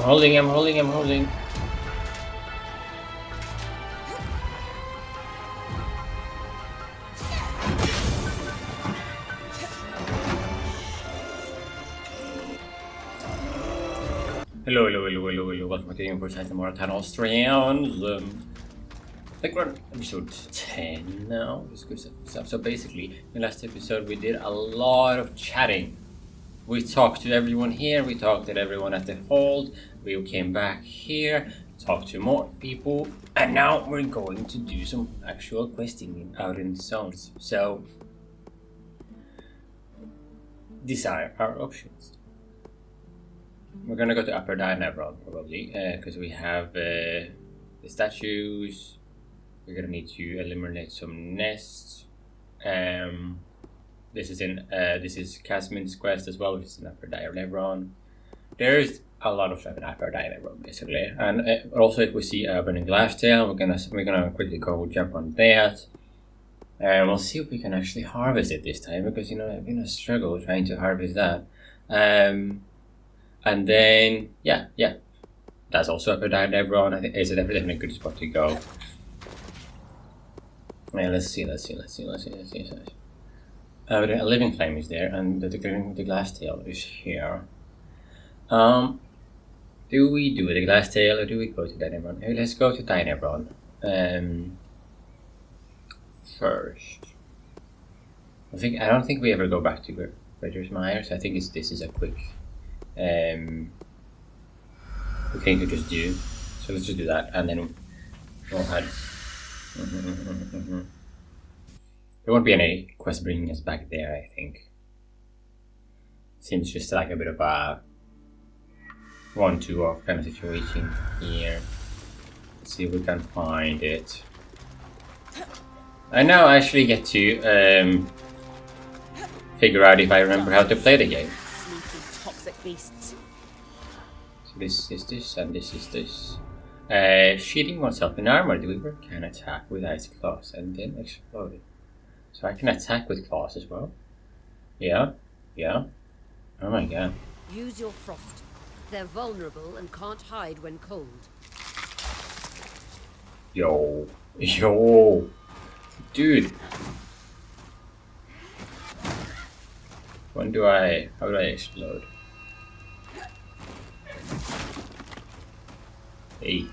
holding, I'm holding, I'm holding. Hello, welcome back to the first time more channel Strands. I think we're on episode 10 now. This good stuff. So basically, in the last episode we did a lot of chatting. We talked to everyone here, we talked to everyone at the hold, we came back here, talked to more people, and now we're going to do some actual questing out in the zones. So, these are our options. We're gonna go to Upper Dynabron probably, because we have the statues. We're gonna need to eliminate some nests. This is Casmin's quest as well, which is in Upper Dynabron. There's a lot of stuff in Upper Dynabron basically, and also if we see Burning Glasstail, we're gonna quickly jump on that. And we'll see if we can actually harvest it this time, because I've been a struggle trying to harvest that. And then, yeah, that's also Upper Dynabron. I think it's definitely a good spot to go. Yeah, let's see. The Living Flame is there, and the Glasstail is here. Do we do the Glasstail or do we go to Dynabron? Let's go to Dynabron first. I don't think we ever go back to Greater's Mire, so I think this is a quick thing to just do. So let's just do that, and then we'll add. There won't be any quest bringing us back there, I think. Seems just like a bit of a 1-2 off kind of situation here. Let's see if we can find it. I now actually get to figure out if I remember how to play the game. Toxic beasts. So this is this, and this is this. Sheathing oneself in armor, the Weaver can attack with ice claws and then explode. So I can attack with claws as well. Yeah. Oh my god. Use your frost. They're vulnerable and can't hide when cold. Yo. Dude. How do I explode? Hey.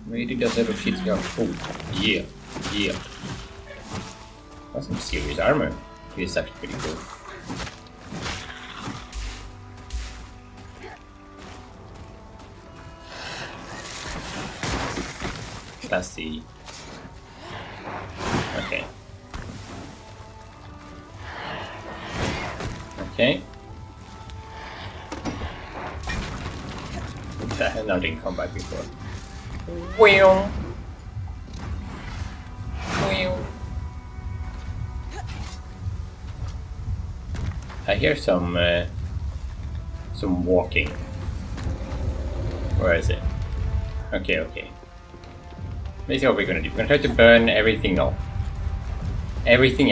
Where did that little shit go? Oh, yeah. That's some serious armor. This is actually pretty cool. That's the... Okay. That didn't come back before. Wheel. I hear some walking. Where is it? Okay. Let's see what we're gonna do. We're gonna try to burn everything off. Everything.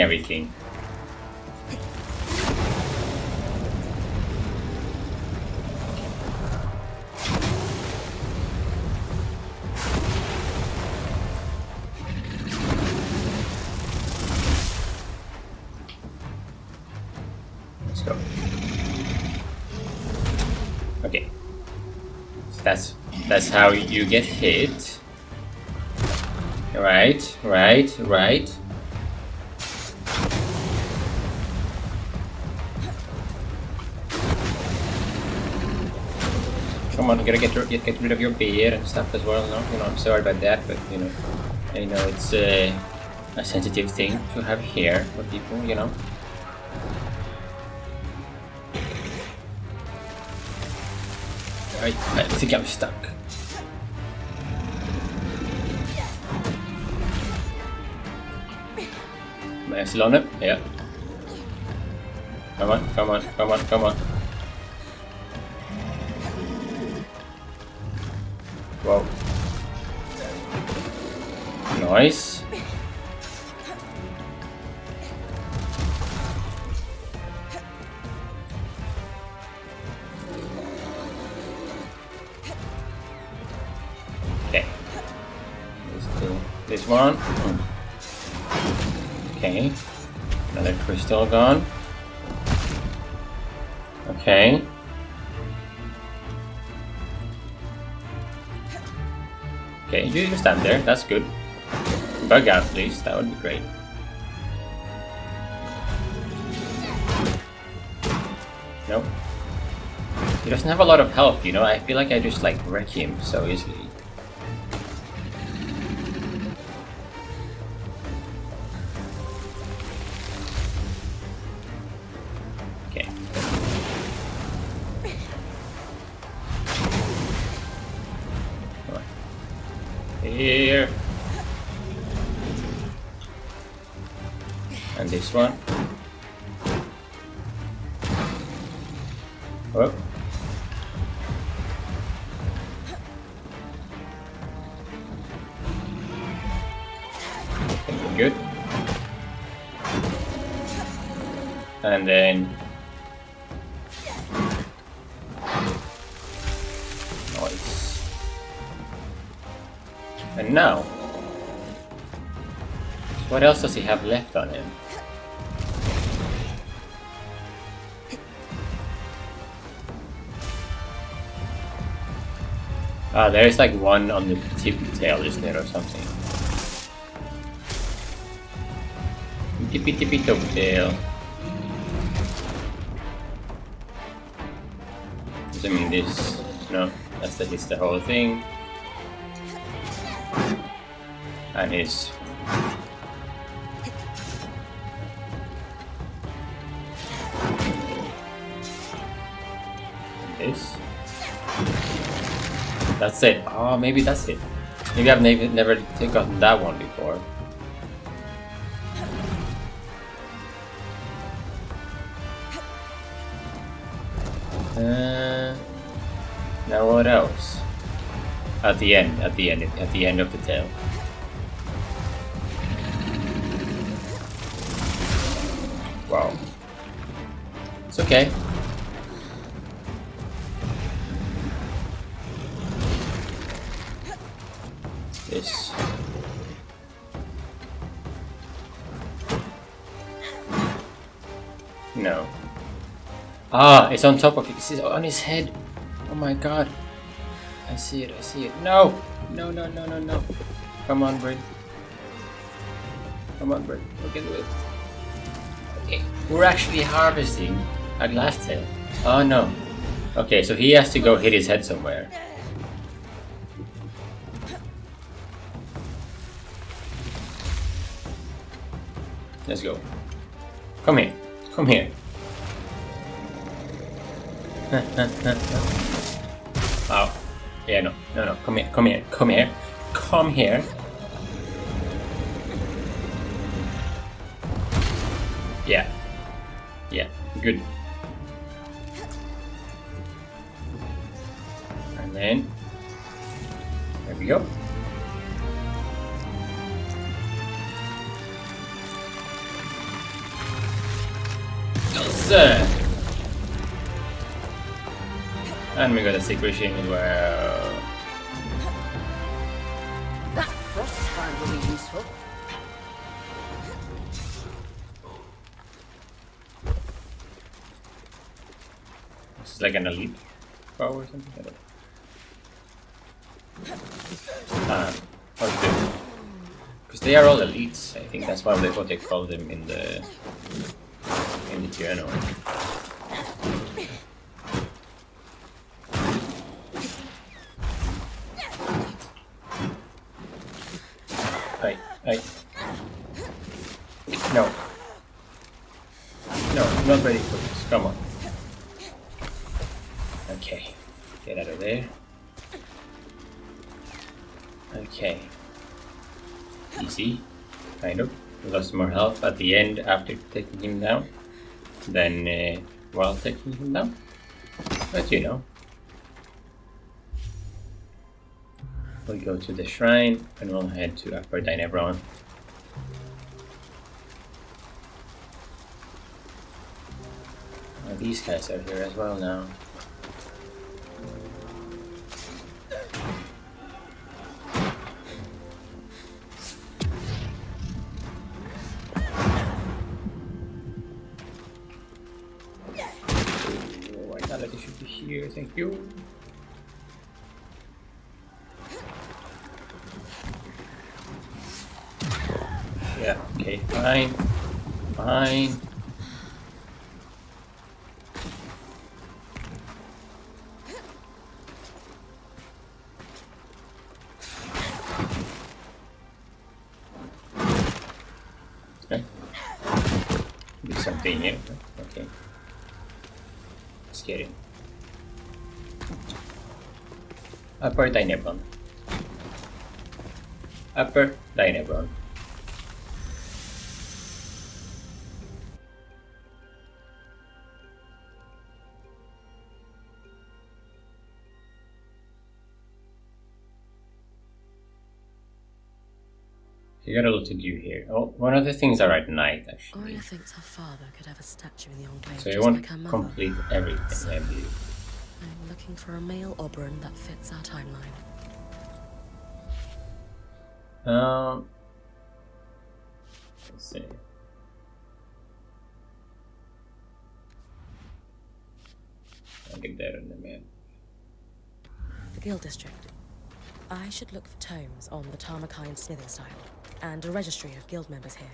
Let's go. Okay. So that's how you get hit. Right. Come on, gotta get rid of your beard and stuff as well. No, I'm sorry about that, but I know it's a sensitive thing to have here for people, I think I'm stuck. Am I still on it? Yeah. Come on. Whoa. Nice. this one. Okay. Another crystal gone. Okay. Okay, you just stand there. That's good. Bug out, please. That would be great. Nope. He doesn't have a lot of health, you know? I feel like I just like wreck him so easily. Okay. Come on. Here. And this one. Oh. Good. And then nice. And now, what else does he have left on him? Ah, there's like one on the tippy tail, isn't there, or something? Tippy tippy top tail. Assuming this, no, that's the whole thing. And his this. That's it. Oh, maybe that's it. Maybe I've never gotten that one before. Now what else? At the end of the tail. Wow. It's okay. This. No. Ah, it's on top of it. It's on his head. Oh my god. I see it. No! No. Come on, Brit. Look at it. Okay. We're actually harvesting a glass tail. Oh no. Okay, so he has to go hit his head somewhere. Let's go. Come here. Oh. Yeah, no. Come here. Yeah. Good. And then there we go. Yes. And we got a secretion as well. That frost strand will be useful. This is like an elite power or something. I don't know. What's this? Because they are all elites. I think that's what they call them in the journal. Hey. No, I'm not ready for this. Come on. Okay, get out of there. Okay. Easy, kind of. Lost more health at the end after taking him down than while taking him down. But you know. We'll go to the shrine and we'll head to Upper Dynebron. These guys are here as well now. you, thank you. Yeah, okay, fine. Fine. Okay. Do something here. Okay. Scary. Upper Dynebron. Upper Dynebron. You got a lot to do here. Oh, one of the things are at night, actually. Arya thinks her father could have a statue in the Enclave So you just want like her to mother. complete everything, I believe. I'm looking for a male Oberon that fits our timeline. Let's see. I'll get that on the map. The Guild District. I should look for tomes on the Tarmakine smithing style, and a registry of guild members here.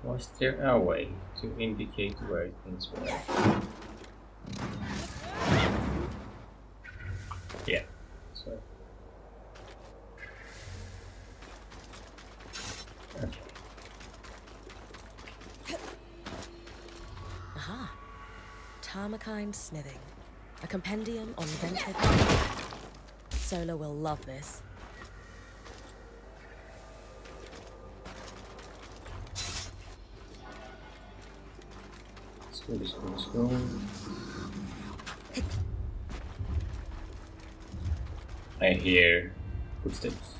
Was there a way to indicate where things were? Yeah. So. Okay. Aha! Tarmakine smithing. A compendium on vented. Sola will love this. Let's go. I hear footsteps.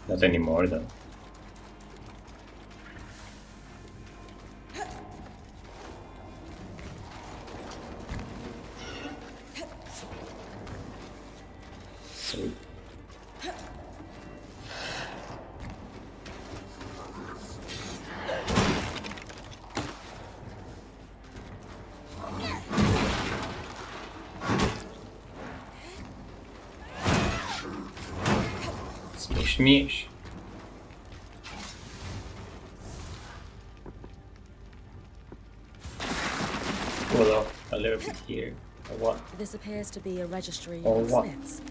Not anymore, though. Sweet. Smish, smish. Pull off a little bit here. Or what? This appears to be a registry Or of what? smiths.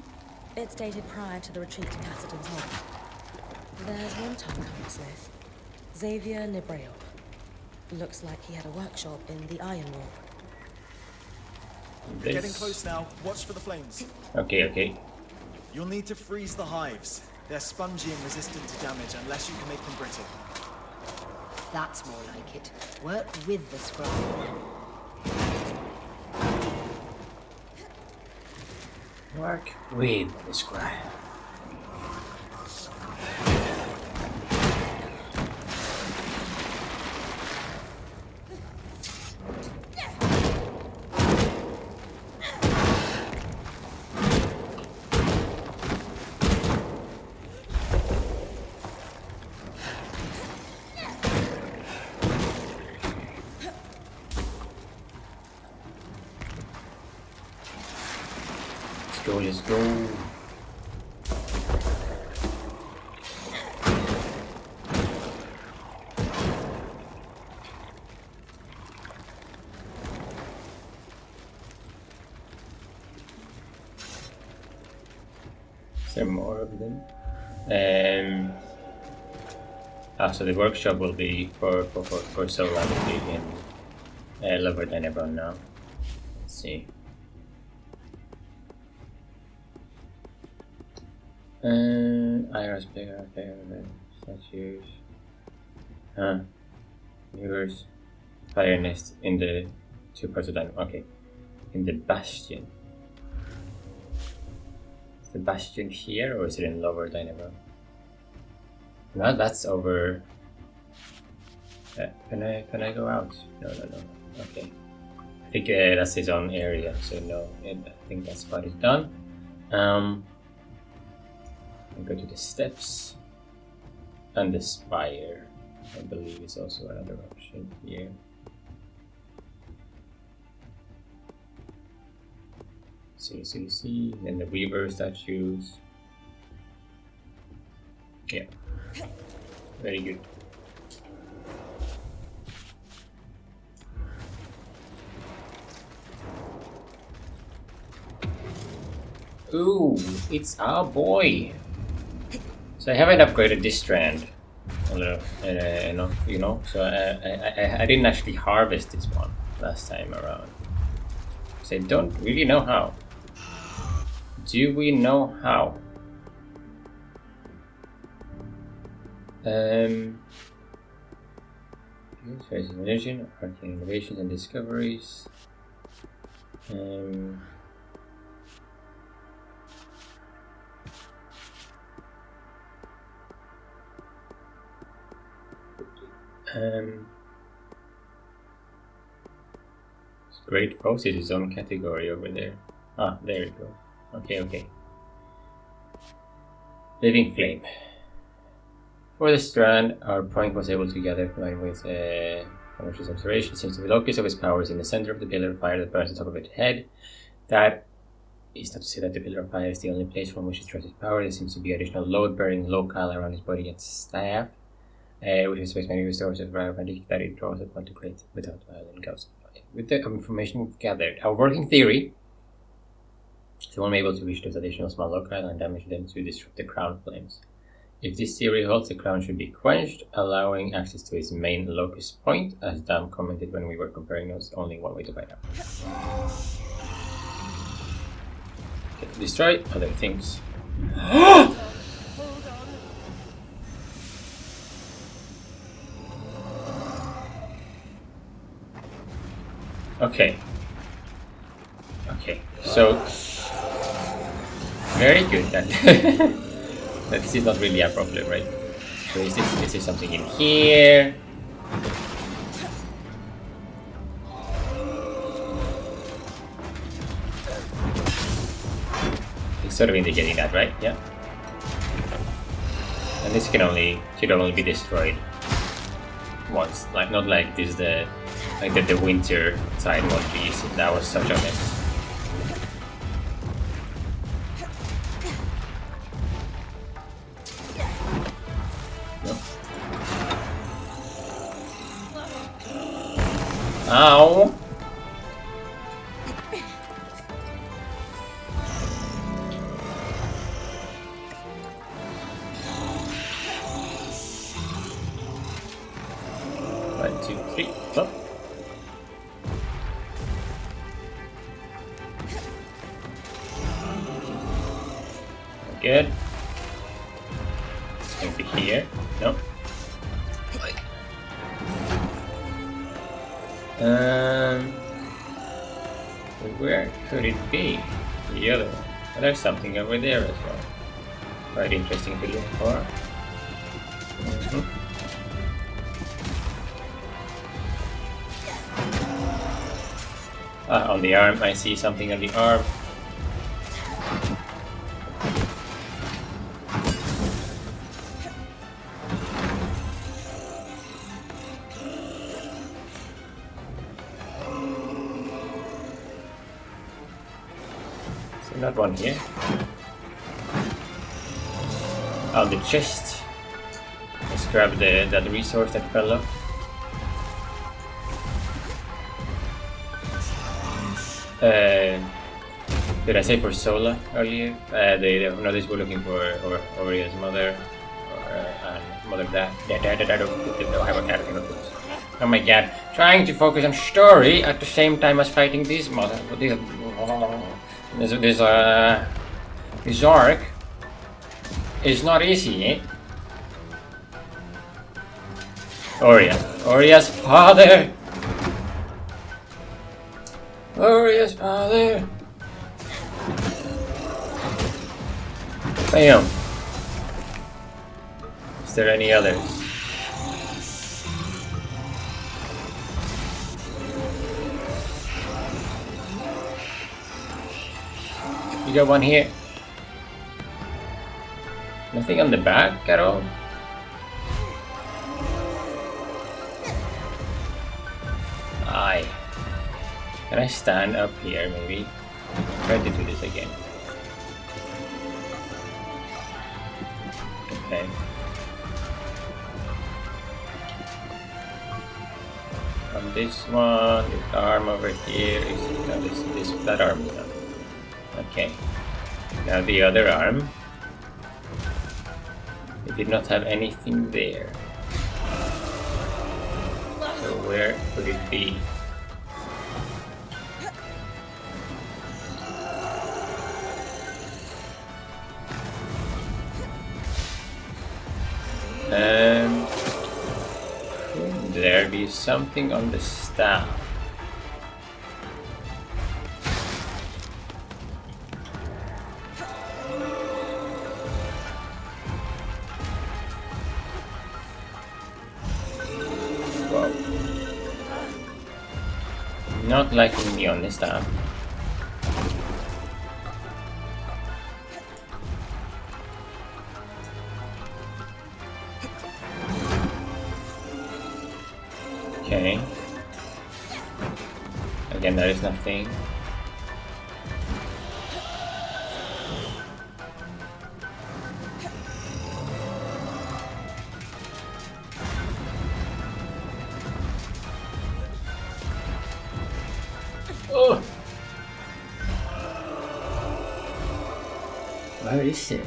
It's dated prior to the retreat to Cassidy's Hall. There's one Tarmakine smith, Xavier Nibreop. Looks like he had a workshop in the Iron Warp. This. Getting close now. Watch for the flames. Okay, okay. You'll need to freeze the hives. They're spongy and resistant to damage unless you can make them brittle. That's more like it. Work with the scribe. Work with the scribe. Let's go. Some more of them. So the workshop will be for Sola will be in Lower Dynebron now. Let's see. Iris player, statues. Viewers. Fire nest in the 2 parts of Dynebron. Okay. In the Bastion. Is the Bastion here or is it in Lower Dynebron? No, that's over. Can I go out? No. Okay. think that's his own area, so no, I think that spot is done. I'll go to the steps and the spire. I believe is also another option here. See, and the Weaver statues. Yeah, very good. Ooh, it's our boy. So I haven't upgraded this strand, enough, you know. So I didn't actually harvest this one last time around. So I don't really know how. Do we know how? Religion, arcane innovations and discoveries. Great Foes is his own category over there. Ah, there we go. Okay. Living Flame. For the strand, our point was able to gather combined with conscious observation. Seems to be the locus of his powers in the center of the pillar of fire that burns on top of its head. That is not to say that the pillar of fire is the only place from which he draws his power. There seems to be additional load-bearing locale around his body and staff, which is many resources of magic that it draws upon to create without violent ghosts. With the information we've gathered, our working theory is one able to reach those additional small locale and damage them to disrupt the crown flames. If this theory holds, the crown should be quenched, allowing access to its main locus point, as Dam commented when we were comparing those. Only one way to find out. Okay, destroy other things. Okay, so very good then. But this is not really a problem, right? So is there something in here? It's sort of indicating that, right? Yeah. And this should only be destroyed once, like not like this the winter side one piece. That was such a mess. Ow! One, two, three, up. Good. It's going to be here. Nope. Where could it be? The other one. Well, there's something over there as well. Quite interesting to look for. On the arm, I see something on the arm. Not one here. Oh, the chest. Let's grab that resource that fell off. Did I say for Sola earlier? They noticed we're looking for Oria's mother, and mother dad. Oh my god! Trying to focus on story at the same time as fighting this mother. This arc is not easy, eh? Oria's father! Oria's father! Bam! Is there any others? You got one here. Nothing on the back at all. Aye. Can I stand up here maybe? Try to do this again. Okay. On this one, this arm over here is no, that arm is not. Okay. Now the other arm. It did not have anything there. So where could it be? Could there be something on the staff? Whoa. Not liking me on the staff. Okay. Again, there is nothing. Oh! Where is it?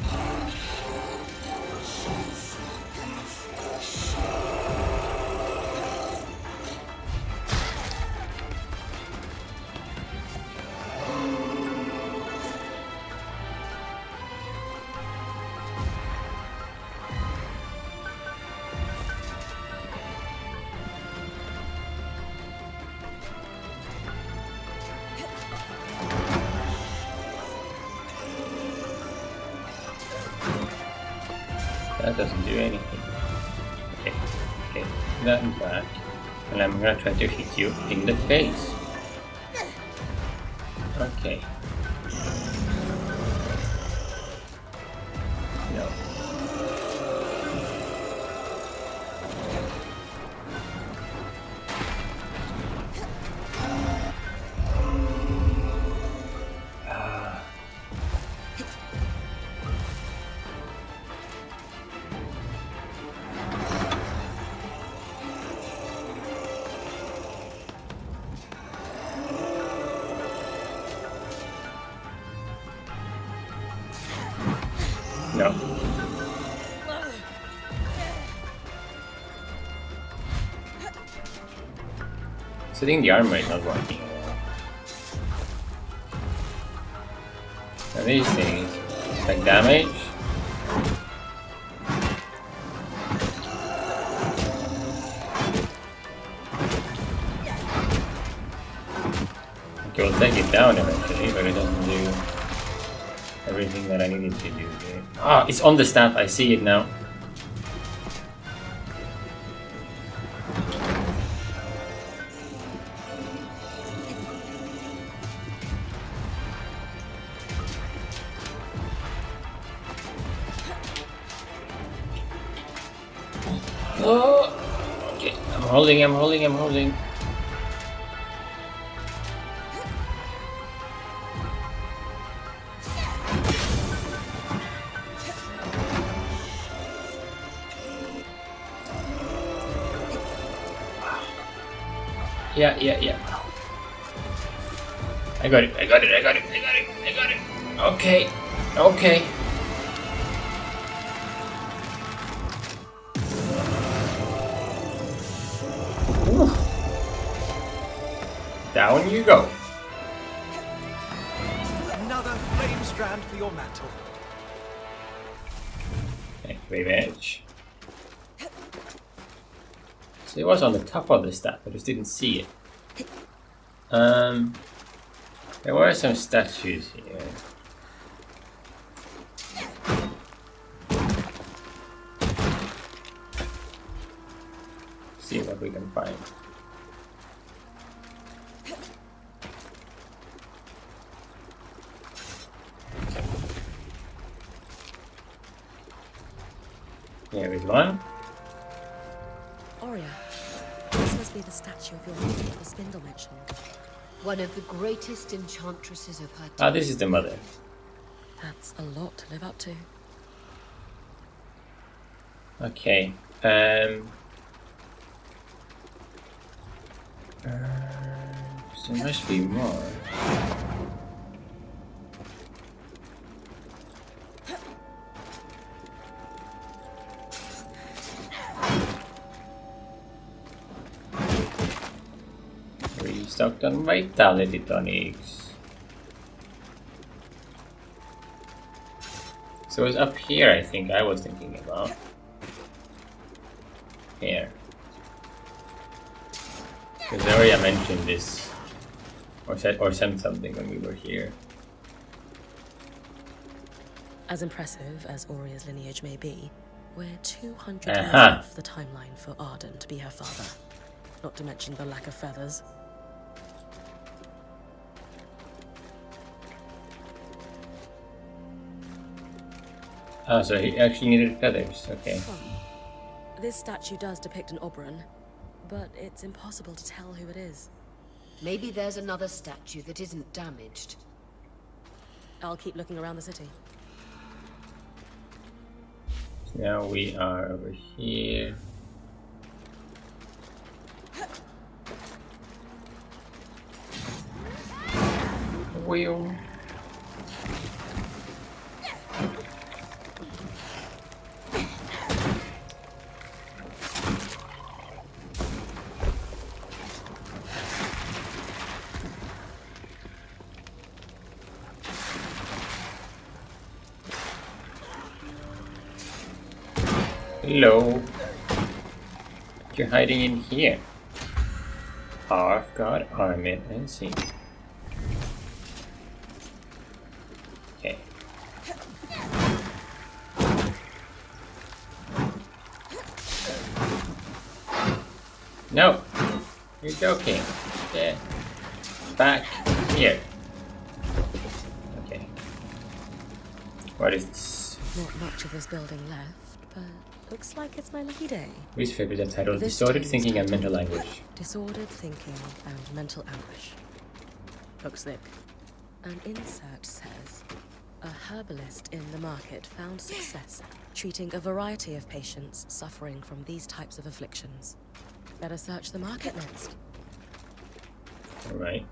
That doesn't do anything. Okay, okay, that back. And I'm gonna try to hit you in the face. Okay. No. No. So I think the armor is not working at all. Now these things, like damage. Okay, we'll take it down eventually, but it doesn't do everything that I needed to do there. Ah, it's on the staff, I see it now. Oh, okay, I'm holding. Yeah. I got it. Okay. Ooh. Down you go. Another flame strand for your mantle. Okay, wave edge. So it was on the top of the staff, I just didn't see it. There were some statues here. See what we can find. Here is one. Oria, this must be the statue of your mother that the spindle mentioned. One of the greatest enchantresses of her time. Ah, this is the mother. That's a lot to live up to. Okay. There must be more. Restocked on vitality tonics. So it's up here, I think I was thinking about. Here. Because Aria mentioned this, or sent something when we were here. As impressive as Oria's lineage may be, we're 200 years Aha. off the timeline for Arden to be her father. Not to mention the lack of feathers. Oh, so he actually needed feathers, okay. This statue does depict an Oberon, but it's impossible to tell who it is. Maybe there's another statue that isn't damaged. I'll keep looking around the city. So now we are over here. Wheel. Hello. You're hiding in here. I've got armor and see. Okay. No! You're joking. Yeah. Back here. Okay. What is this? Not much of this building left, but looks like it's my lucky day. Which favorite the title? This Distorted tale is Thinking and titled Mental Anguish. Disordered thinking and mental anguish. Looks thick. An insert says, a herbalist in the market found success treating a variety of patients suffering from these types of afflictions. Better search the market next. Alright.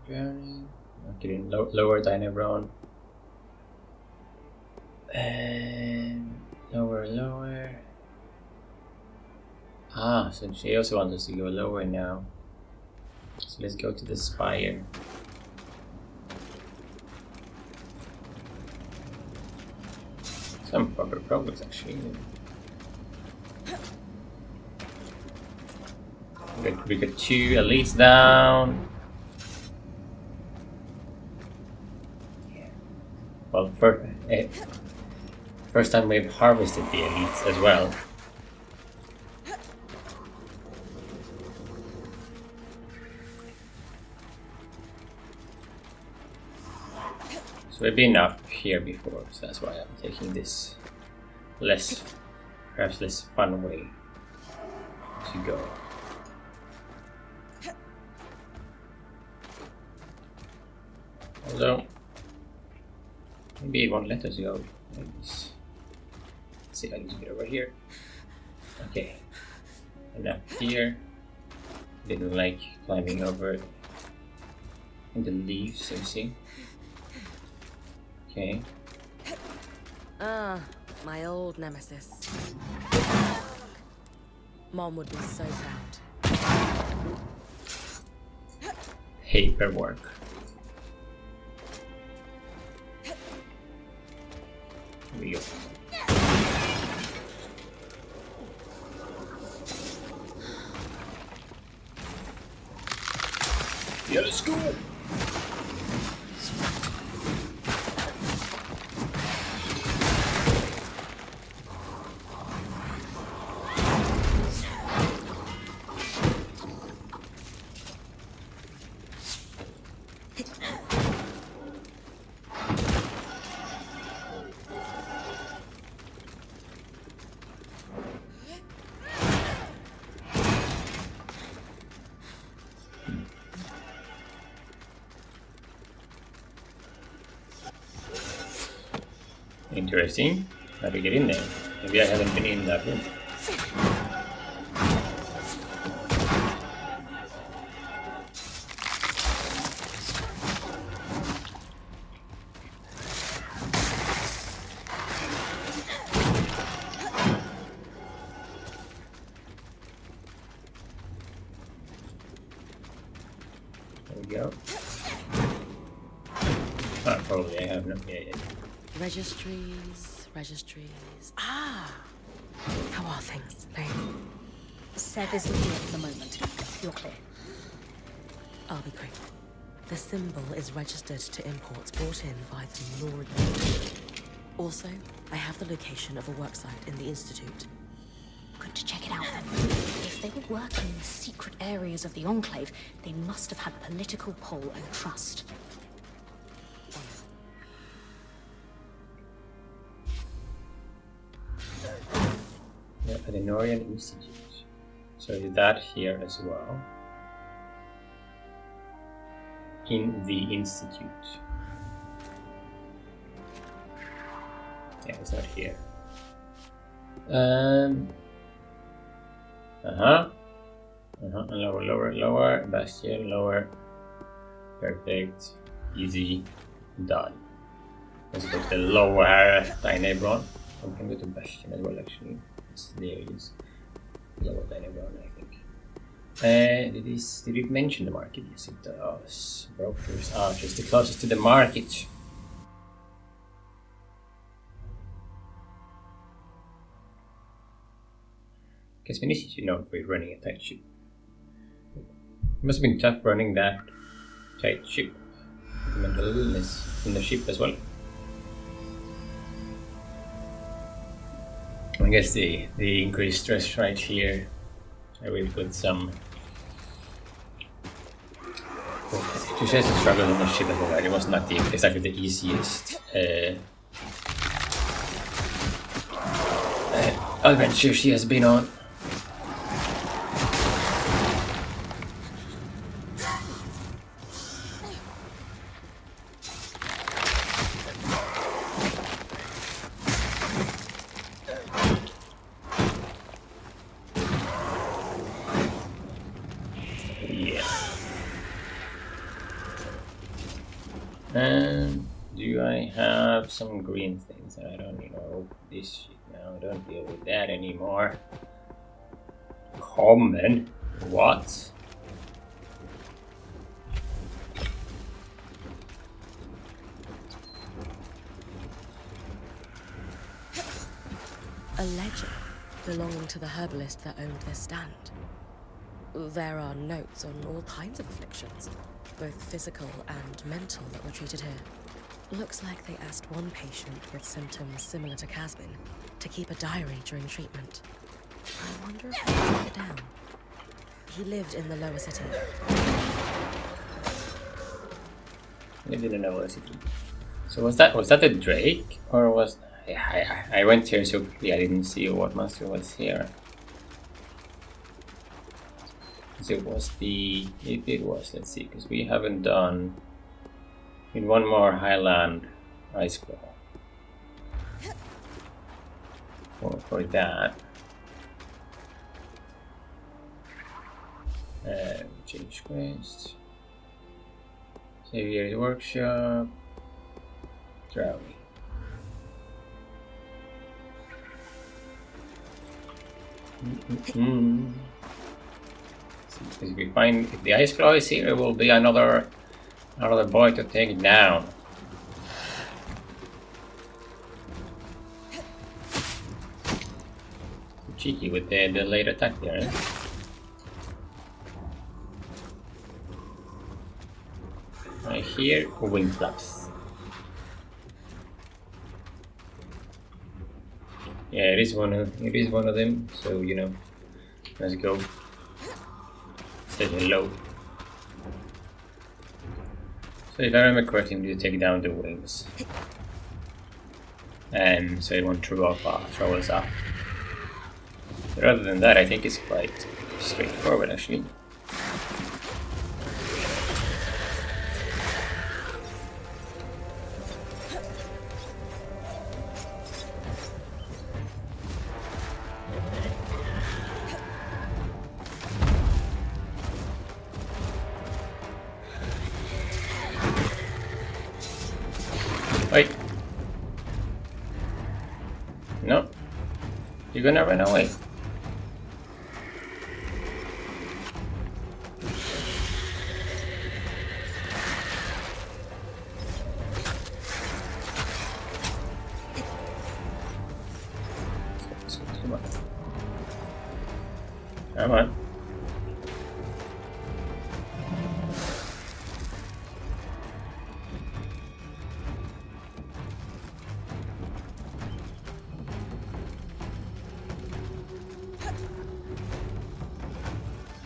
Drowning. Okay, lower Dynabron. And lower. Ah, so she also wants us to go lower now. So let's go to the spire. Some proper progress actually. We got 2 elites down. Well, first time we've harvested the elites as well. So we've been up here before, so that's why I'm taking this perhaps less fun way to go. Although, maybe it won't let us go like this. Let's see if I can get over here. Okay. And up here. Didn't like climbing over in the leaves, I see. Okay. Ah, my old nemesis. Mom would be so proud. Paperwork. Here we go. Yeah, let's go! Interesting. How do we get in there? Maybe I haven't been in that room. There we go. Oh, probably I have no. Yeah. Registries. Ah! How are things, Lane? Seth is looking at the moment. You're clear. I'll be quick. The symbol is registered to imports brought in by the Lord. Also, I have the location of a worksite in the Institute. Good to check it out then. If they were working in secret areas of the Enclave, they must have had political pull and trust. Yeah, at the Norian Institute. So is that here as well? In the Institute. Yeah, it's not here. Lower. Bastion, lower. Perfect. Easy. Done. Let's go to the lower Dynabron. We can go to Bastion as well, actually. There it is. Lower Dynabron, I think. Did we mention the market? Yes, it does. Brokers, archers, the closest to the market. Guess we need to know if we're running a tight ship. It must have been tough running that tight ship. The mental illness in the ship as well. I guess the increased stress right here. I will put some. She says the struggle on the ship as well. It was not exactly the easiest adventure she has been on. And do I have some green things? I don't know this shit now. I don't deal with that anymore. Common? What? A ledger belonging to the herbalist that owned this stand. There are notes on all kinds of afflictions, both physical and mental, that were treated here. Looks like they asked one patient with symptoms similar to Casbin to keep a diary during treatment. I wonder if he wrote it down. He lived in the lower city. Lived in the lower city. So was that the Drake, or was I went here so quickly I didn't see what monster was here. So it was, let's see, because we haven't done in one more Highland Ice Claw for that. Change quest. Saviour's Workshop. Drowning. If the Ice Claw is here, it will be another boy to take down. Cheeky with the late attack there. Eh? I hear wing flaps. Yeah, it is one of them. So you know, let's go. Say hello. So if I remember correctly, we need to take down the wings, and so it won't throw us off. But other than that, I think it's quite straightforward actually. Wait. No. You're gonna run away. Come on. Come on.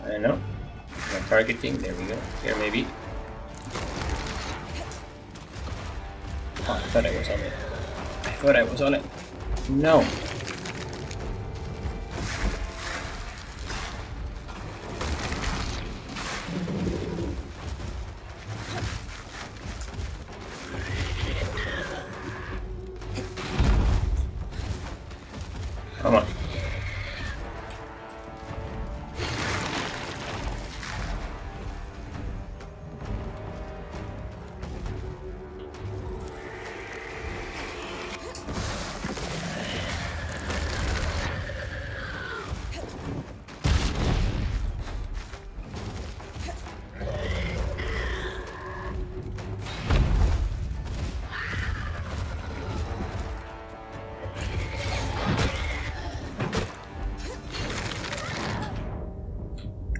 I don't know. My targeting. There we go. Here maybe. Oh, I thought I was on it. I thought I was on it. No. Come on.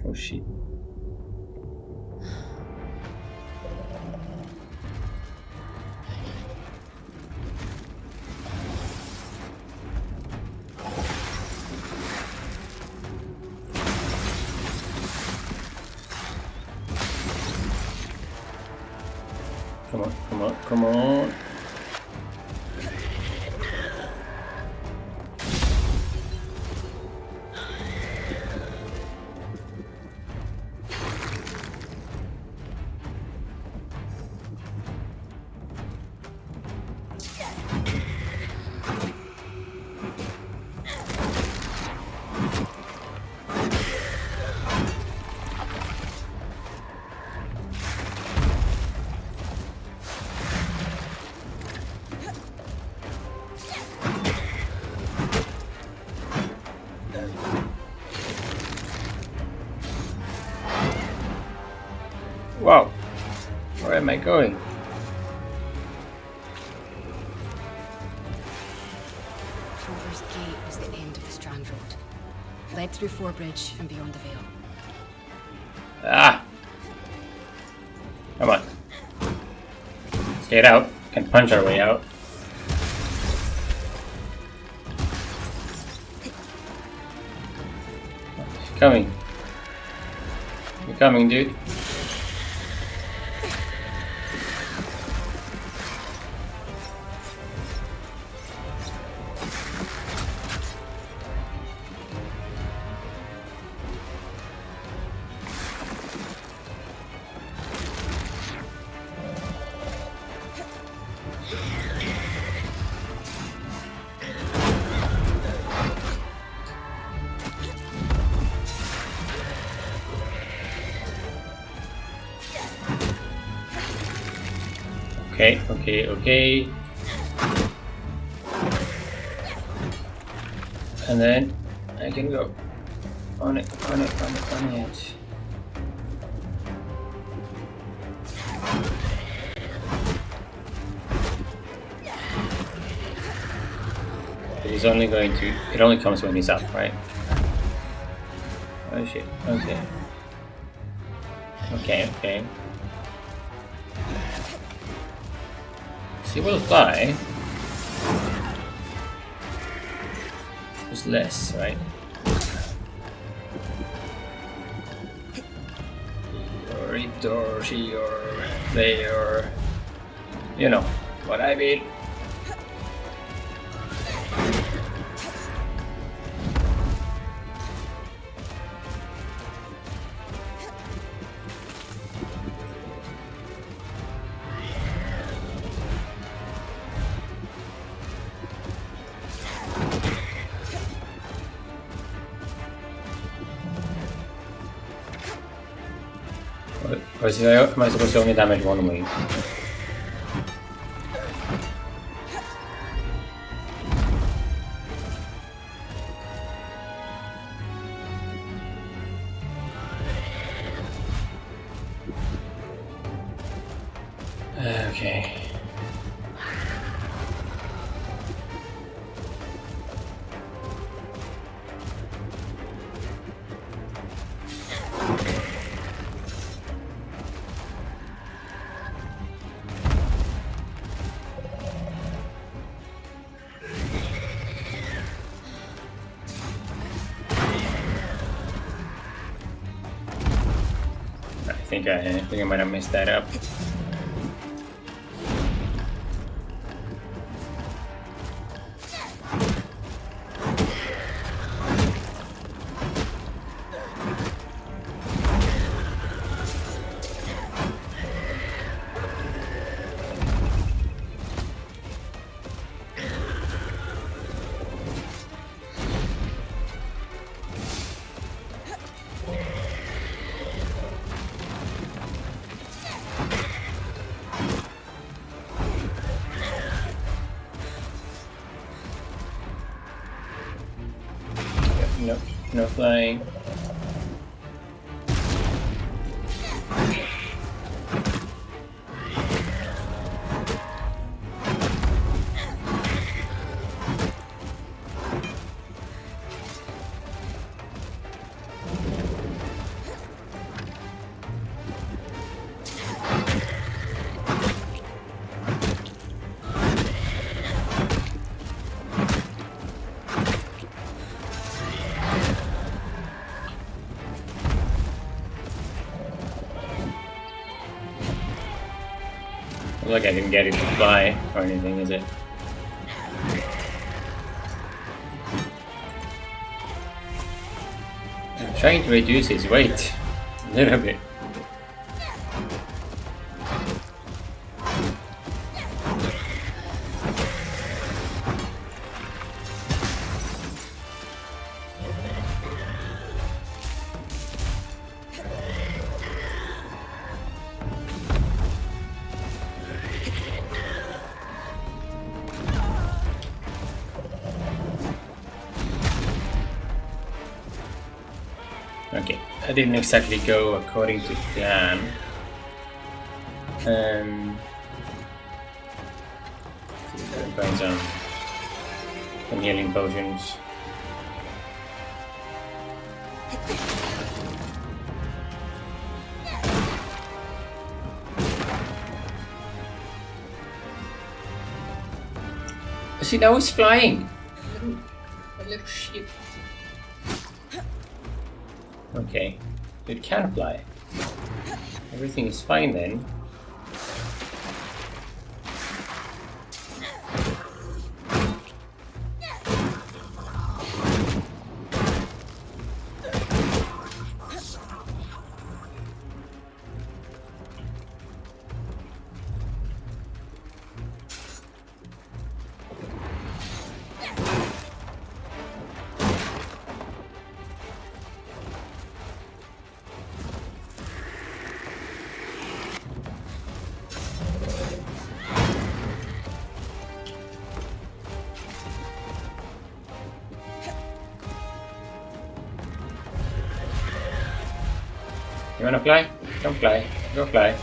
Oh shit. Come on, come on, come on. Wow, where am I going? Trover's Gate was the end of the Strand Road. Led through Forbridge and beyond the Vale. Ah! Come on. Let's get out. Can punch our way out. You're coming. You're coming, dude. Okay. And then I can go on it. He's only going to, it only comes when he's up, right? Oh shit, okay. He will die. Just less, right? Or she or they or you know what I mean. Or am I supposed to only damage one wing? Okay. I think I might have messed that up. No, no flying. Like I didn't get it to fly or anything, is it? I'm trying to reduce his weight a little bit. Okay, I didn't exactly go according to plan. Find some healing potions. See, now it's flying. A little shit. Okay, it can fly. Everything is fine then. You wanna fly? Don't fly. Go fly.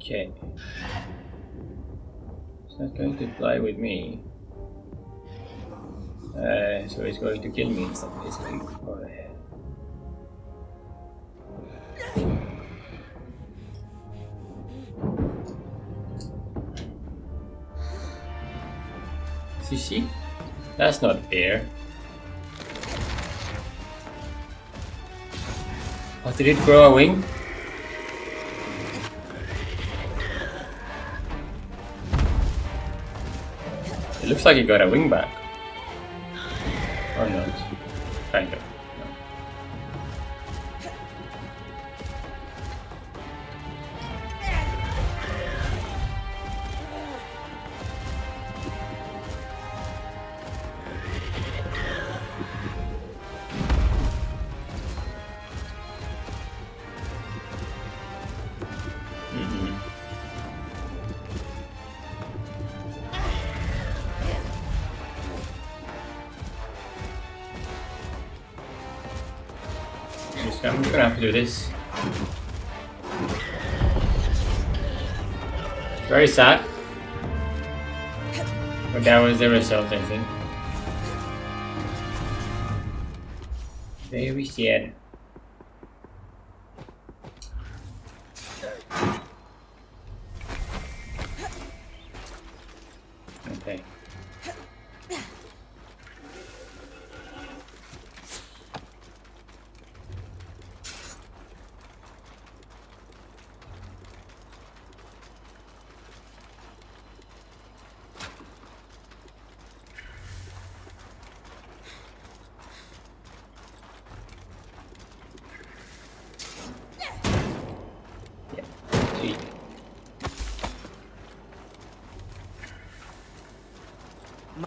Okay. It's not going to fly with me. So he's going to kill me instead, basically. You see? That's not fair. Oh, did it grow a wing? It looks like it got a wing back. Or not. Kind of. No. I'm just gonna have to do this. Very sad. But that was the result, I think. Very sad. Okay.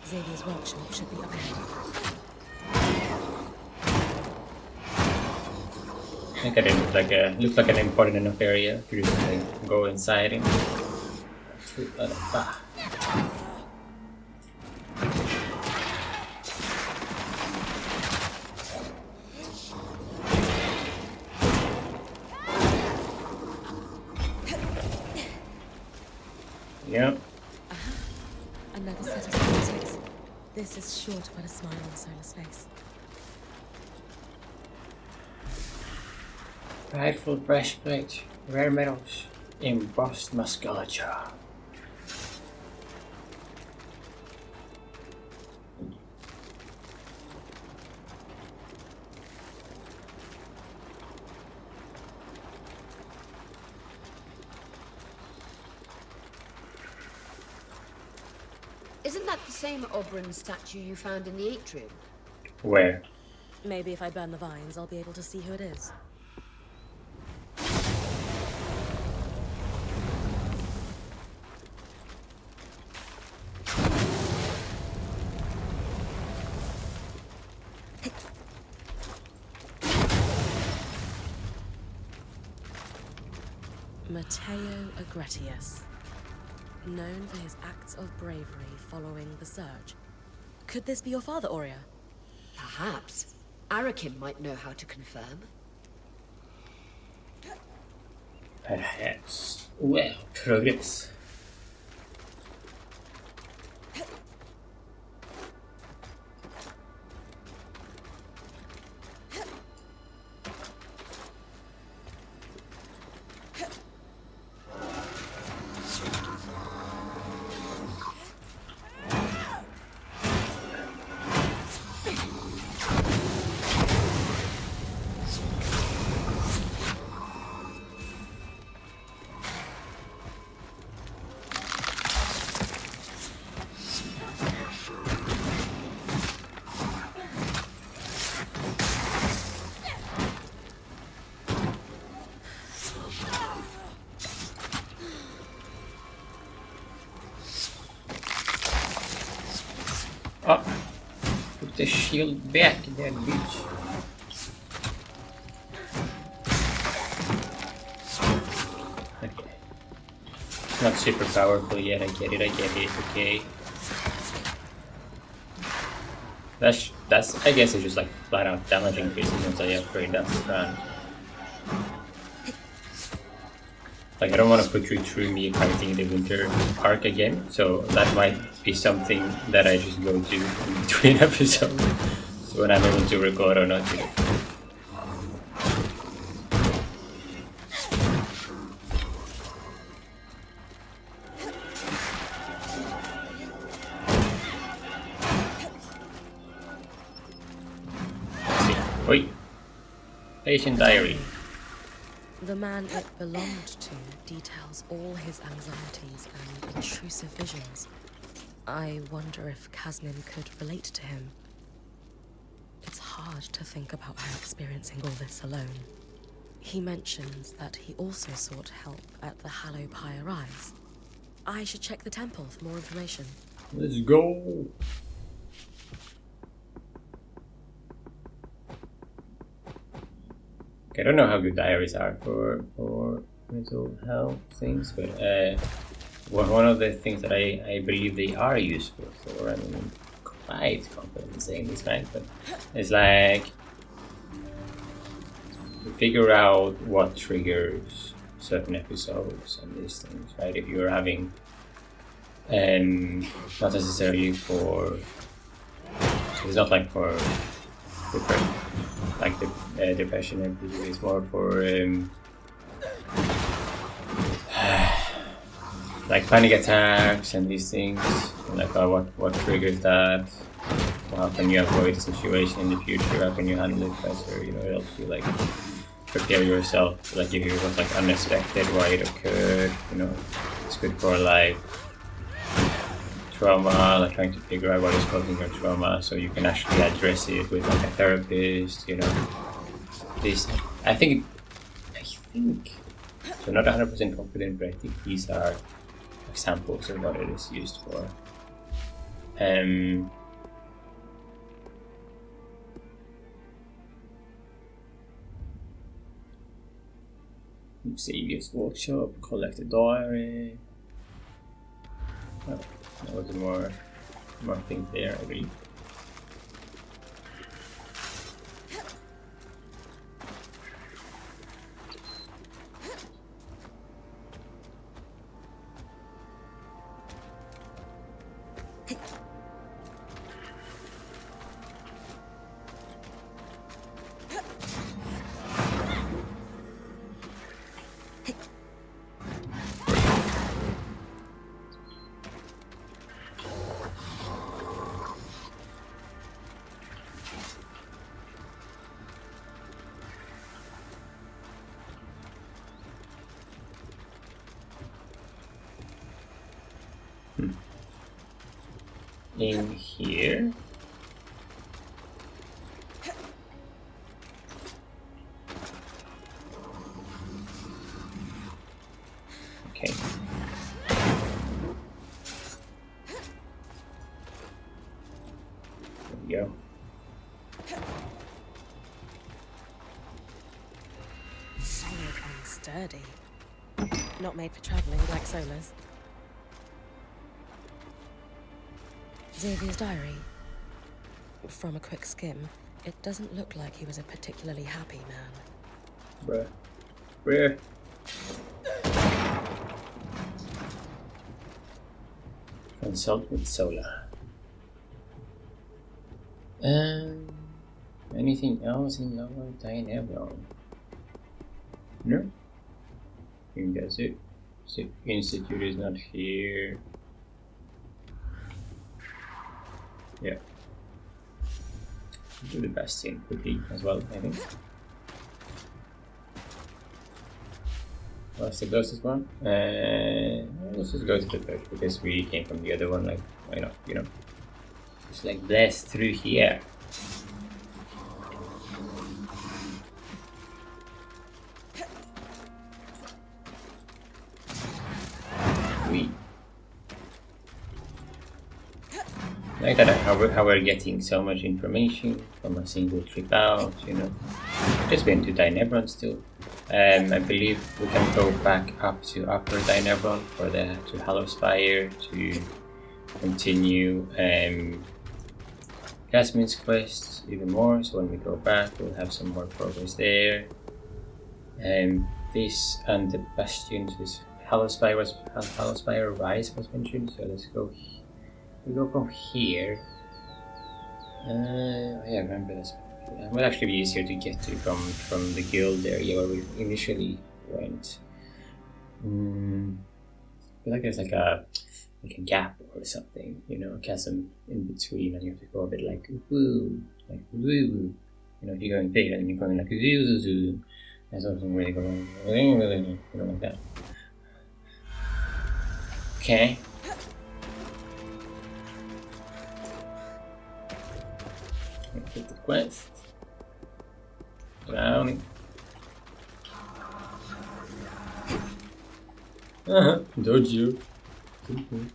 Xavier's workshop should be up ahead. I think I didn't look like an important enough area to just go inside and Yep. Another set of politics. This is sure to put a smile on Sola's face. Prideful breastplate, rare metals, embossed musculature. Isn't that the same Oberon statue you found in the atrium? Where? Maybe if I burn the vines, I'll be able to see who it is. Matteo Agretius, known for his acts of bravery following the surge. Could this be your father, Aurea? Perhaps. Arakin might know how to confirm. Perhaps. Well, progress. Oh, put the shield back, that bitch. Okay. It's not super powerful yet, I get it, okay. That's I guess it's just like flat out damaging pieces once I upgrade that strand. Like, I don't want to put you through me fighting the winter arc again, so that might be something that I just go to in between episodes. So when I'm able to record or not. Let's see. Oi! Patient diary. The man it belonged to details all his anxieties and intrusive visions. I wonder if Kasmin could relate to him. It's hard to think about her experiencing all this alone. He mentions that he also sought help at the Hallow Pyre Rise. I should check the temple for more information. Let's go! I don't know how good diaries are for mental health things, but one of the things that I believe they are useful for, I mean, I'm quite confident in saying this, right? But it's like to figure out what triggers certain episodes and these things, right? If you're having, not necessarily for, it's not like for depression. Like the depression and is more for like panic attacks and these things. Like what triggers that? How can you avoid a situation in the future? How can you handle it better? You know, it helps you like prepare yourself. Like if it was like unexpected, why it occurred. You know, it's good for like trauma, like trying to figure out what is causing your trauma, so you can actually address it with like a therapist. You know, this I think. So not 100% confident, but I think these are examples of what it is used for. Xavier's workshop, collect a diary. Oh, there was more things there, I believe. In here. Okay. There we go. Solid and sturdy. Not made for traveling like Solar's. Xavier's diary. From a quick skim, it doesn't look like he was a particularly happy man. Bruh. Consult with Solar. Anything else in Lower Dynebron? No? I think that's it. Institute is not here. Yeah. Do the best thing quickly as well, I think. What's the closest one? Let's just go to the third because we came from the other one, like, why not, you know? Just like blast through here. Like that, how we're getting so much information from a single trip out, you know. Just been to Dynebron still. I believe we can go back up to Upper Dynebron for to Hallowspire to continue Jasmine's quest even more. So when we go back, we'll have some more progress there. This and the bastions is Hallowspire Rise was mentioned, so let's go. We go from here. Yeah, remember this. It would actually be easier to get to from the guild area where we initially went. I feel like there's like a gap or something, you know, a chasm in between, and you have to go a bit like woo, You know, if you're going there and you're going like woo. There's something really going, you know, like that. Okay. Get the quest. Drowning. Dodge you.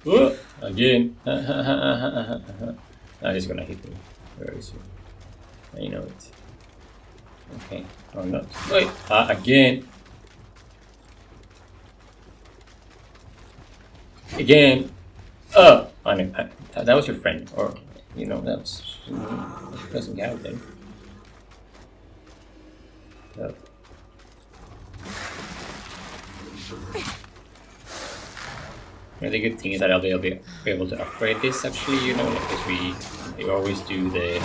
Oh, again. Now he's gonna hit me very soon. I know it. Okay. Oh no. Wait. Again. Again. Oh, I mean, that was your friend, or you know, that doesn't count then. So. The good thing is that I'll be able to upgrade this actually, you know, because we always do the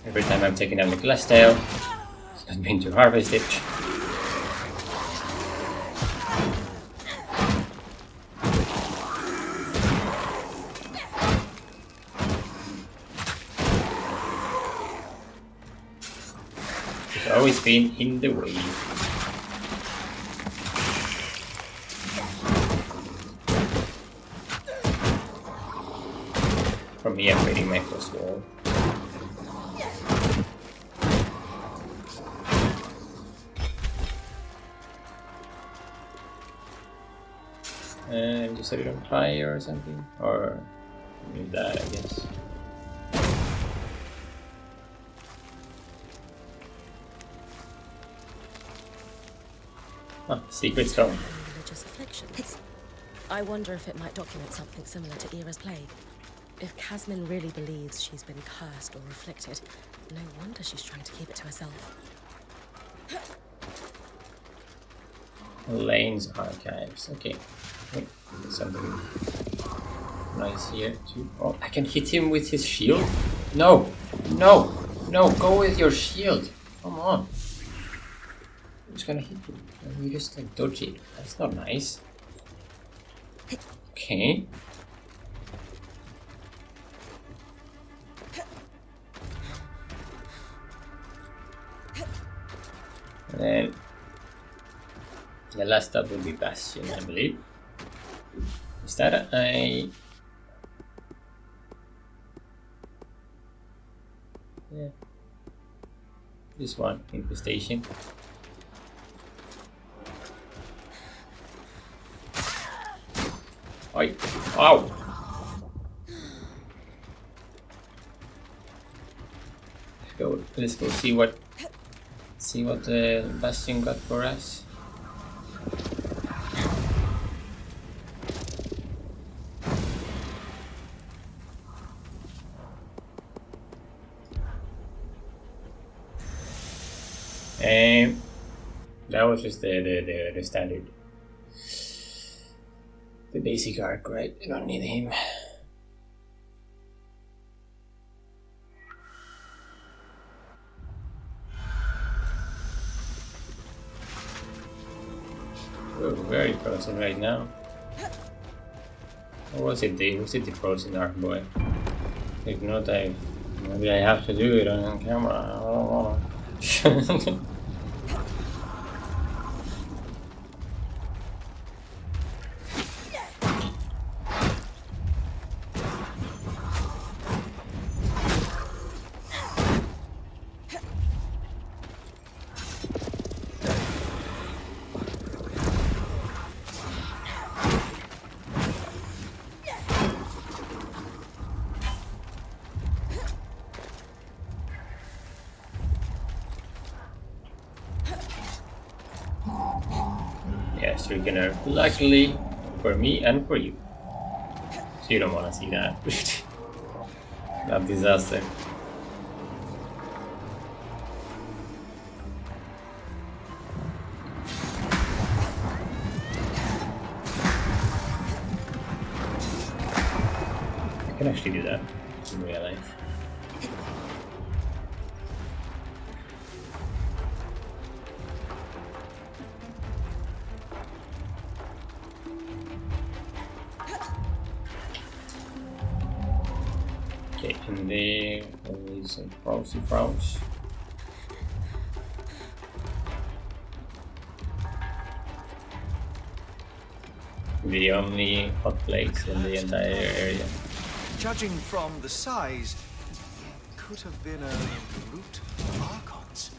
every time I'm taking down the glass tail, it's not been to harvest it. It's always been in the way. For me, upgrading my first wall. And just set it on fire or something, or use that, I guess. Secret stone. Religious afflictions. I wonder if it might document something similar to Era's plague. If Casmin really believes she's been cursed or afflicted, no wonder she's trying to keep it to herself. Lane's archives. Okay. Wait, there's something nice here too. Oh, I can hit him with his shield? No! No! No! Go with your shield! Come on! Who's gonna hit you? You just like dodge it. That's not nice. Okay. And then the last stop will be Bastion, I believe. Is that a... Yeah. This one, infestation. Oi! Ow! Let's go see what the Bastion got for us. That was just the standard, the basic arc, right? I don't need him. We're very frozen right now. Or was it the frozen arc boy? If not, maybe I have to do it on camera. I don't wanna. Yes, we can earn. Luckily for me and for you. So you don't want to see that. That disaster. can actually do that. In real life. Okay, and there is some frows. The only hot place in the entire area. Judging from the size, it could have been a route for Archons.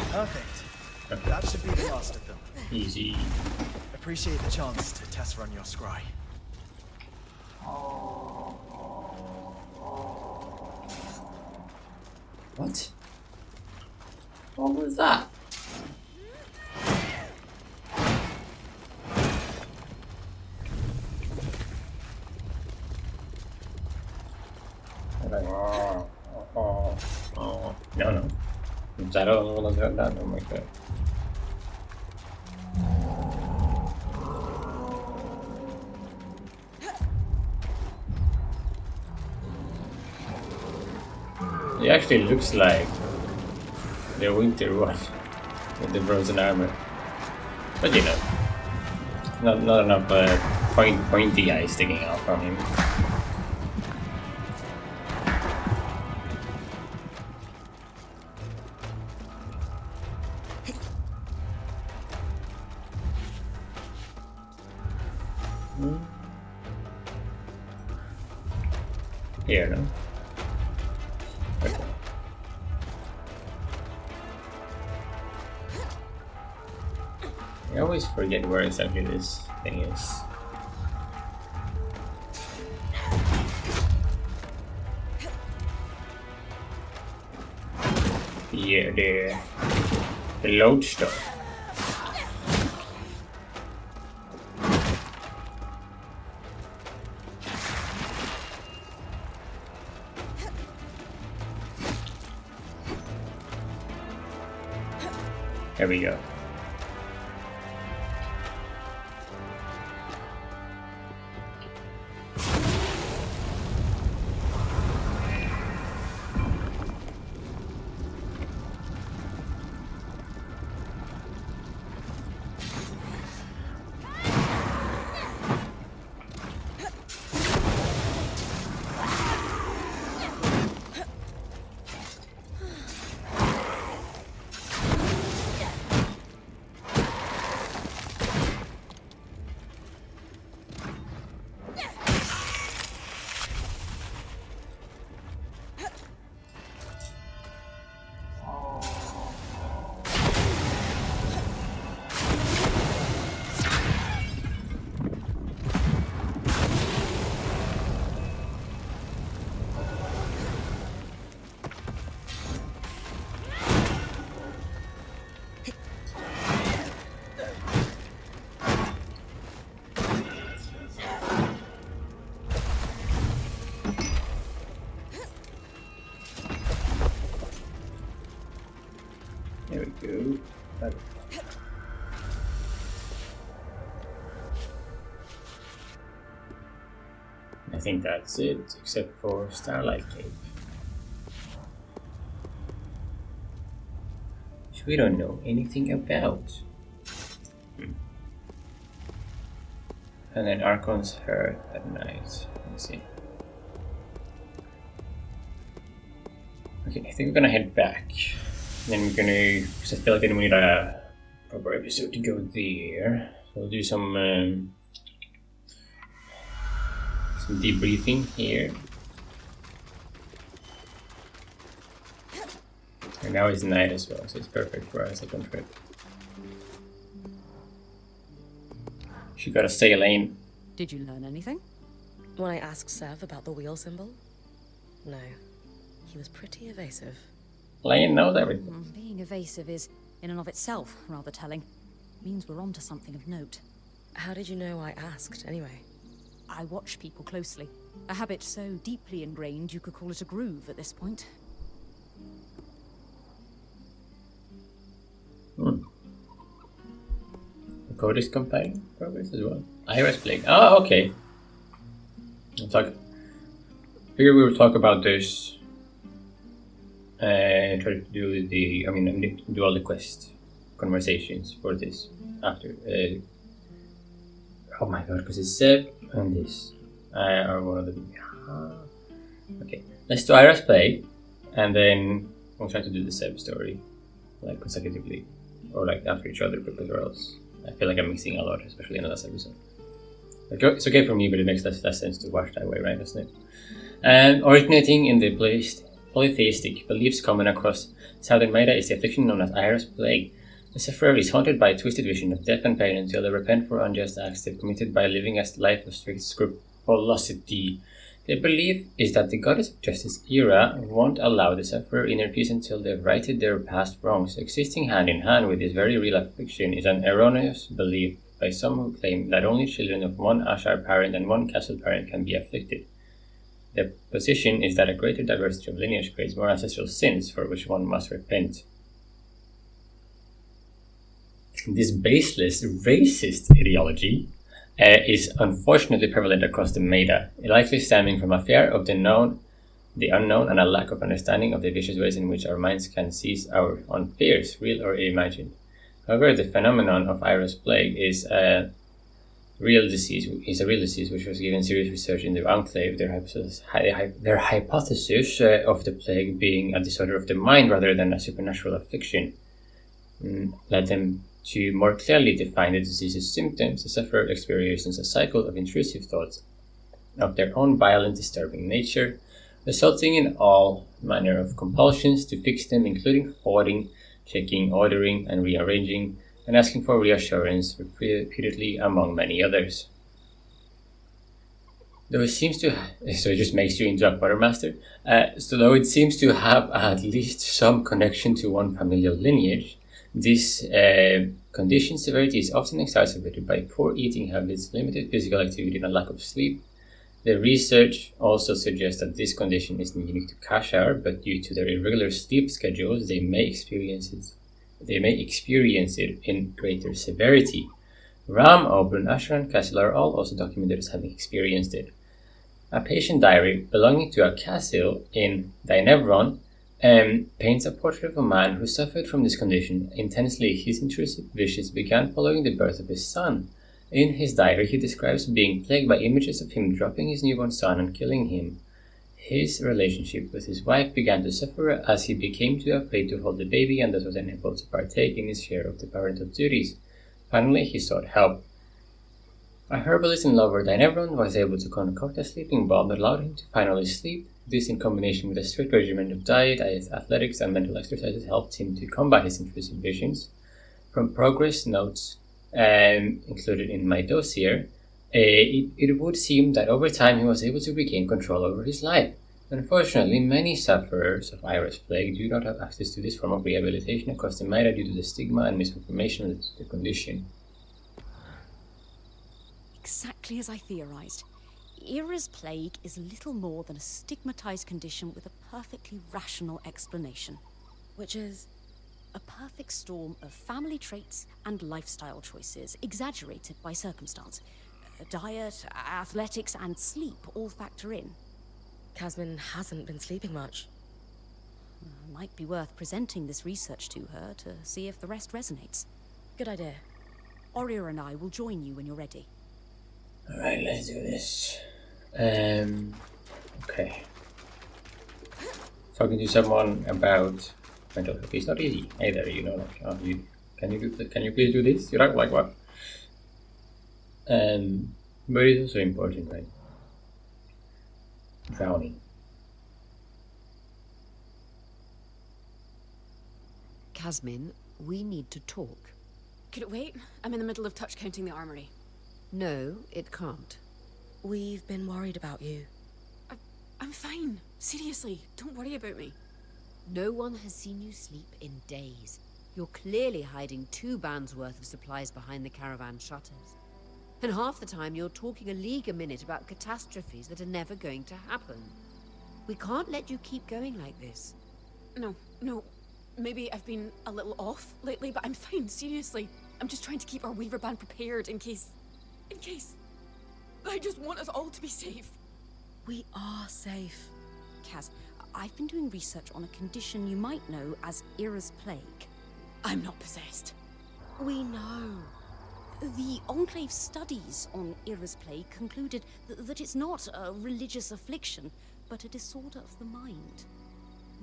Perfect. That should be the last of them. Easy. Appreciate the chance to test run your scry. What? What was that? I'm like, oh. No. I don't know what's going on. Oh my god. It actually looks like the winter one with the frozen armor, but you know, not enough pointy eyes sticking out from him. Here, no? Okay. I always forget where exactly this thing is. Yeah, the load stuff. There we go. There we go. I think that's it, except for Starlight Cape. Which we don't know anything about. And then Archon's Hearth at night. Let's see. Okay, I think we're gonna head back. Then we're gonna, because I feel like we need a proper episode to go there. So we'll do some debriefing here. And now it's night as well, so it's perfect for our second trip. She got a sail in. Did you learn anything? When I asked Sev about the wheel symbol? No. He was pretty evasive. Lane knows everything. Being evasive is, in and of itself, rather telling. Means we're onto something of note. How did you know I asked, anyway? I watch people closely. A habit so deeply ingrained you could call it a groove at this point. The code is compiling progress as well. Iris Plague. Oh, okay. Here we will talk about this. Try to do do all the quest conversations for this after. Oh my god, because it's Seb and this are one of the. Okay, let's do Iris Plague, and then we'll try to do the Seb story, like consecutively, or like after each other, because or else I feel like I'm mixing a lot, especially in the last episode. It's okay for me, but it makes less sense to watch that way, right? Doesn't it? And originating in the polytheistic beliefs common across southern Maida is the affliction known as Iris Plague. The sufferer is haunted by a twisted vision of death and pain until they repent for unjust acts they've committed by living a life of strict scrupulosity. The belief is that the goddess of justice, Ira, won't allow the sufferer inner peace until they've righted their past wrongs. Existing hand in hand with this very real affliction is an erroneous belief by some who claim that only children of one Ashar parent and one Castle parent can be afflicted. The position is that a greater diversity of lineage creates more ancestral sins for which one must repent. This baseless, racist ideology is unfortunately prevalent across the Maida, likely stemming from a fear of the unknown, and a lack of understanding of the vicious ways in which our minds can seize our own fears, real or imagined. However, the phenomenon of Iris Plague is a real disease which was given serious research in the Enclave. Their hypothesis of the plague being a disorder of the mind rather than a supernatural affliction led them to more clearly define the disease's symptoms. The sufferer experiences a cycle of intrusive thoughts of their own violent, disturbing nature, resulting in all manner of compulsions to fix them, including hoarding, checking, ordering, and rearranging, and asking for reassurance repeatedly, among many others. Though it seems to, so it just makes you into a quartermaster. Though it seems to have at least some connection to one familial lineage, this condition severity is often exacerbated by poor eating habits, limited physical activity, and lack of sleep. The research also suggests that this condition isn't unique to Kashar, but due to their irregular sleep schedules, they may experience it in greater severity. Ram, Auburn, Asher, and Castle are all also documented as having experienced it. A patient diary belonging to a castle in Dynevron paints a portrait of a man who suffered from this condition intensely. His intrusive visions began following the birth of his son. In his diary, he describes being plagued by images of him dropping his newborn son and killing him. His relationship with his wife began to suffer as he became too afraid to hold the baby and thus was unable to partake in his share of the parental duties. Finally, he sought help. A herbalist in Lower Dynevron was able to concoct a sleeping balm that allowed him to finally sleep. This, in combination with a strict regimen of diet, athletics, and mental exercises, helped him to combat his intrusive visions. From progress notes included in my dossier, it would seem that over time he was able to regain control over his life. Unfortunately, many sufferers of Iris Plague do not have access to this form of rehabilitation across the Maida due to the stigma and misinformation of the condition. Exactly as I theorized. Ira's plague is little more than a stigmatized condition with a perfectly rational explanation. Which is? A perfect storm of family traits and lifestyle choices, exaggerated by circumstance. Diet, athletics, and sleep all factor in. Kasmin hasn't been sleeping much. Might be worth presenting this research to her to see if the rest resonates. Good idea. Oria and I will join you when you're ready. Alright, let's do this. Okay. Talking to someone about mental health is not easy either, you know, like, can you please do this? You're like what? But it's also important, right? Drowning. Kasmin, we need to talk. Could it wait? I'm in the middle of touch counting the armory. No, it can't. We've been worried about you. I'm fine. Seriously, don't worry about me. No one has seen you sleep in days. You're clearly hiding 2 bands worth of supplies behind the caravan shutters. And half the time you're talking a league a minute about catastrophes that are never going to happen. We can't let you keep going like this. No. Maybe I've been a little off lately, but I'm fine, seriously. I'm just trying to keep our Weaver band prepared in case... I just want us all to be safe. We are safe. Kaz, I've been doing research on a condition you might know as Ira's Plague. I'm not possessed. We know. The Enclave's studies on Ira's Plague concluded that it's not a religious affliction, but a disorder of the mind.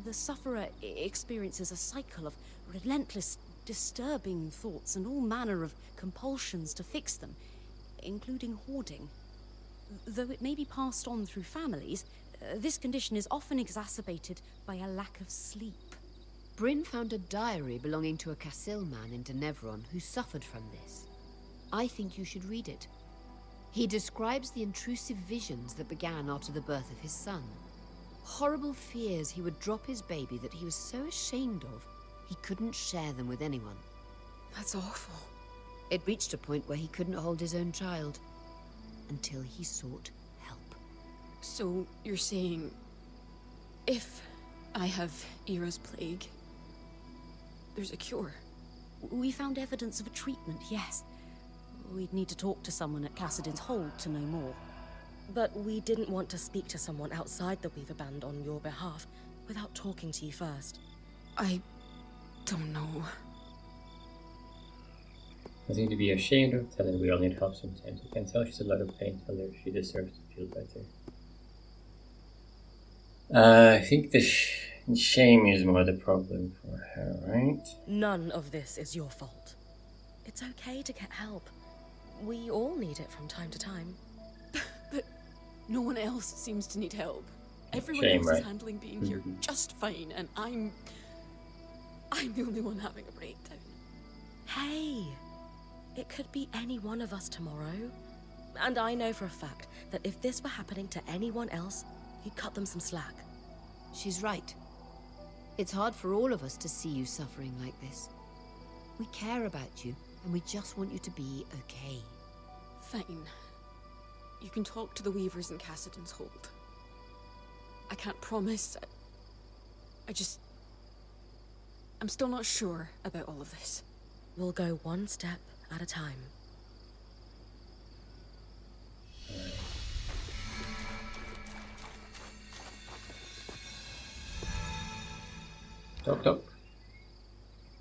The sufferer experiences a cycle of relentless, disturbing thoughts and all manner of compulsions to fix them, including hoarding. Though it may be passed on through families, this condition is often exacerbated by a lack of sleep. Bryn found a diary belonging to a Cassil man in Denevron who suffered from this. I think you should read it. He describes the intrusive visions that began after the birth of his son. Horrible fears he would drop his baby that he was so ashamed of, he couldn't share them with anyone. That's awful. It reached a point where he couldn't hold his own child, until he sought help. So, you're saying... if I have Ira's Plague, there's a cure? We found evidence of a treatment, yes. We'd need to talk to someone at Cassidin's Hold to know more. But we didn't want to speak to someone outside the Weaver Band on your behalf without talking to you first. I don't know. Nothing to be ashamed of. Tell her we all need help sometimes. You can tell she's a lot of pain. Tell her she deserves to feel better. I think the shame is more the problem for her, right? None of this is your fault. It's okay to get help. We all need it from time to time. But no one else seems to need help. Everyone Shame, else right? is handling being here just fine, and I'm the only one having a breakdown. Hey! It could be any one of us tomorrow. And I know for a fact that if this were happening to anyone else, you'd cut them some slack. She's right. It's hard for all of us to see you suffering like this. We care about you, and we just want you to be okay. Fine. You can talk to the Weavers in Cassidin's Hold. I can't promise. I'm still not sure about all of this. We'll go one step at a time. Toc toc.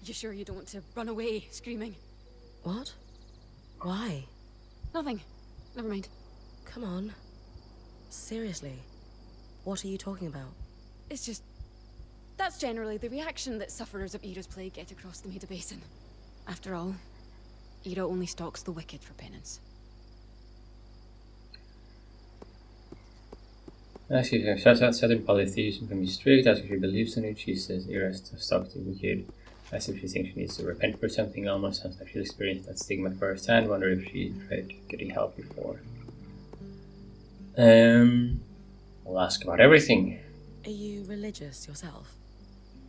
You sure you don't want to run away screaming? What? Why? Nothing. Never mind. Come on. Seriously. What are you talking about? It's just... that's generally the reaction that sufferers of Ira's Plague get across the Maida Basin. After all, Ira only stalks the wicked for penance. Excuse her. Certain polytheism can be strict, as if she believes in it. She says Ira stalks the wicked, as if she thinks she needs to repent for something. Almost sounds like she's experienced that stigma firsthand. Wonder if she tried getting help before. I'll ask about everything. Are you religious yourself?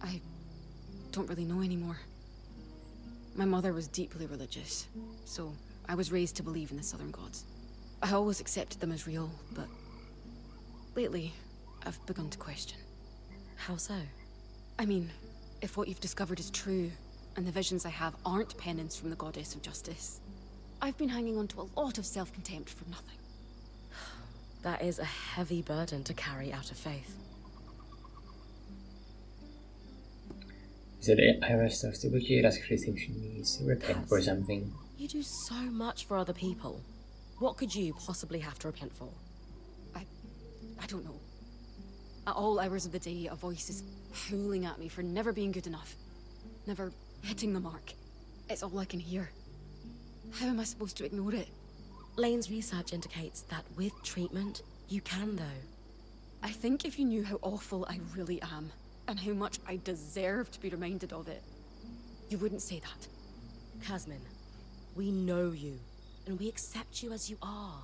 I don't really know anymore. My mother was deeply religious, so I was raised to believe in the Southern gods. I always accepted them as real, but lately, I've begun to question. How so? I mean, if what you've discovered is true, and the visions I have aren't penance from the goddess of justice, I've been hanging on to a lot of self-contempt for nothing. That is a heavy burden to carry out of faith. He said Ira stalks the wicked, as if she thinks she needs to repent for something. You do so much for other people. What could you possibly have to repent for? I don't know. At all hours of the day, a voice is howling at me for never being good enough. Never hitting the mark. It's all I can hear. How am I supposed to ignore it? Lane's research indicates that with treatment, you can though. I think if you knew how awful I really am, and how much I deserve to be reminded of it, you wouldn't say that. Kasmin, we know you, and we accept you as you are.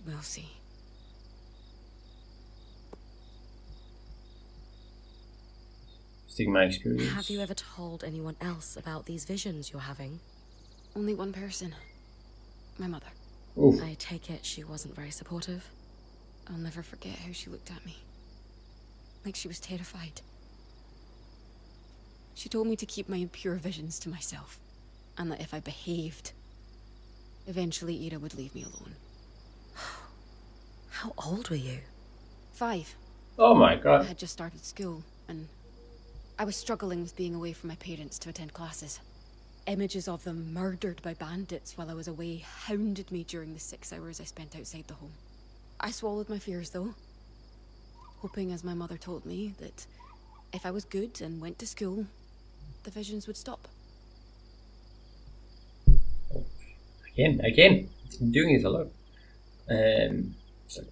We'll see. Stigma experience. Have you ever told anyone else about these visions you're having? Only one person. My mother. Oof. I take it she wasn't very supportive. I'll never forget how she looked at me. Like she was terrified. She told me to keep my impure visions to myself, and that if I behaved, eventually Ira would leave me alone. How old were you? 5. Oh my I god. had just started school, and I was struggling with being away from my parents to attend classes. Images of them murdered by bandits while I was away hounded me during the 6 hours I spent outside the home. I swallowed my fears, though, hoping, as my mother told me, that if I was good and went to school, the visions would stop. Again. I'm doing this a lot. So,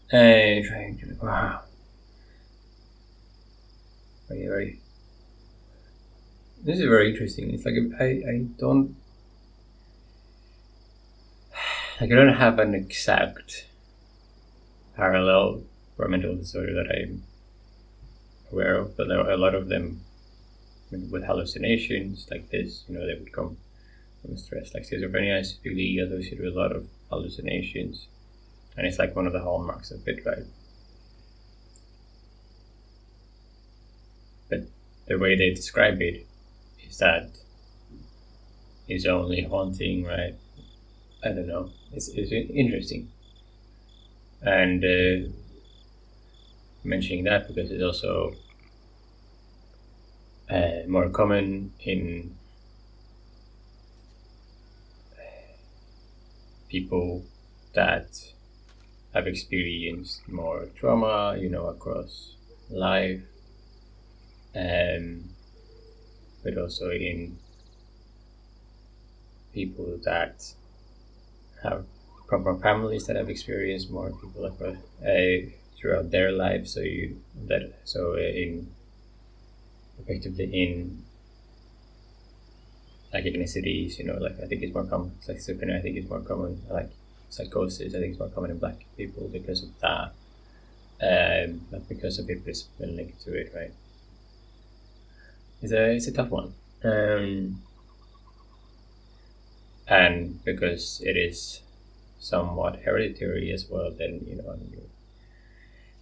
trying to. Wow. Very. This is very interesting. It's like I don't. Like I don't have an exact parallel for mental disorder that I'm aware of, but there are a lot of them with hallucinations like this. You know, they would come from stress. Like schizophrenia is typically associated with a lot of hallucinations, and it's like one of the hallmarks of it, right? But the way they describe it is that it's only haunting, right? I don't know. It's interesting, and mentioning that because it's also more common in people that have experienced more trauma, you know, across life, but also in people that have come from families that have experienced more people across throughout their lives. In effectively in like ethnicities, you know, like I think it's more common. Like schizophrenia, I think it's more common. Like psychosis, I think it's more common in Black people because of that. Not because of it, it's been linked to it, right? It's a tough one, and because it is somewhat hereditary as well. Then you know,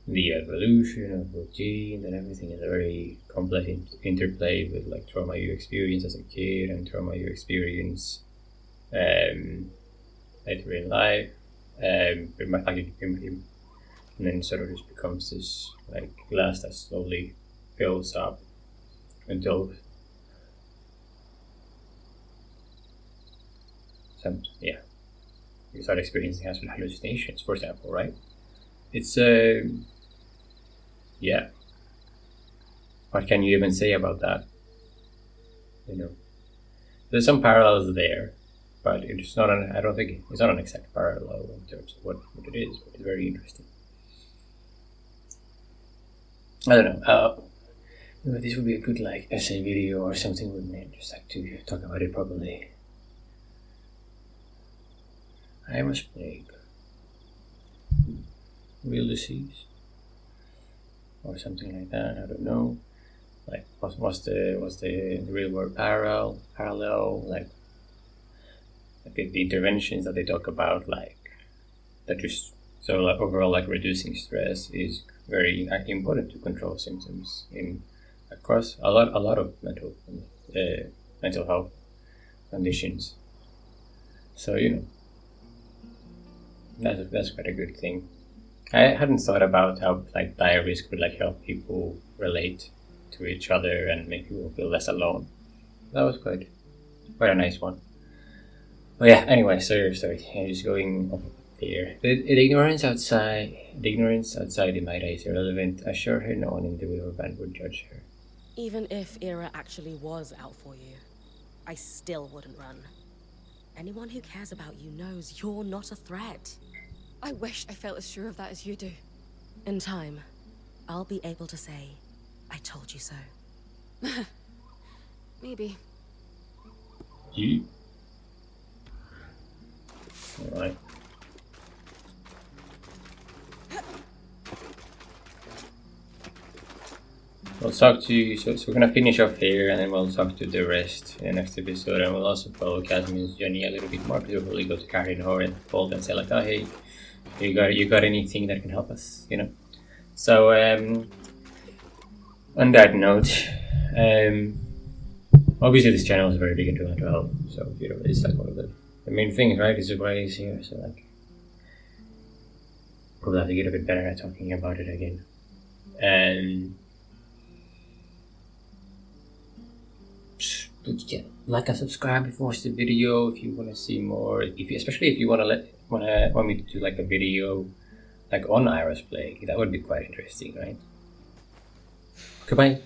the evolution of the genes and everything is a very complex interplay with like trauma you experience as a kid and trauma you experience later in life. But and then sort of just becomes this like glass that slowly fills up until you start experiencing hallucinations, for example, right? It's what can you even say about that? You know, there's some parallels there, but it's not I don't think it's not an exact parallel in terms of what it is, but it's very interesting. I don't know. This would be a good like essay video or something, wouldn't it? Just like to talk about it properly. I was plague. Real disease. Or something like that, I don't know. Like what's the real world parallel, like the interventions that they talk about, like that just so like overall like reducing stress is very important to control symptoms in across a lot of mental health conditions. So you know that's quite a good thing. I hadn't thought about how like diaries could like help people relate to each other and make people feel less alone. That was quite a nice one. But yeah, anyway, sorry. I'm just going off here. The ignorance outside the Maida is irrelevant. Assure her no one in the river band would judge her. Even if Ira actually was out for you, I still wouldn't run. Anyone who cares about you knows you're not a threat. I wish I felt as sure of that as you do. In time, I'll be able to say, I told you so. Maybe. You? Alright. we'll talk to you. So we're gonna finish off here, and then we'll talk to the rest in the next episode, and we'll also follow Casimir's journey a little bit more, because we'll probably go to Karinor and Paul and say like, oh hey, you got anything that can help us, you know? So on that note, obviously this channel is very big into mental health, so you know, it's like one of the main things, right? Is why it's here. So like, probably have to get a bit better at talking about it again. And but yeah, like and subscribe if you watch the video if you want to see more. Especially if you want me to do like a video like on Iris Plague, that would be quite interesting, right? Goodbye.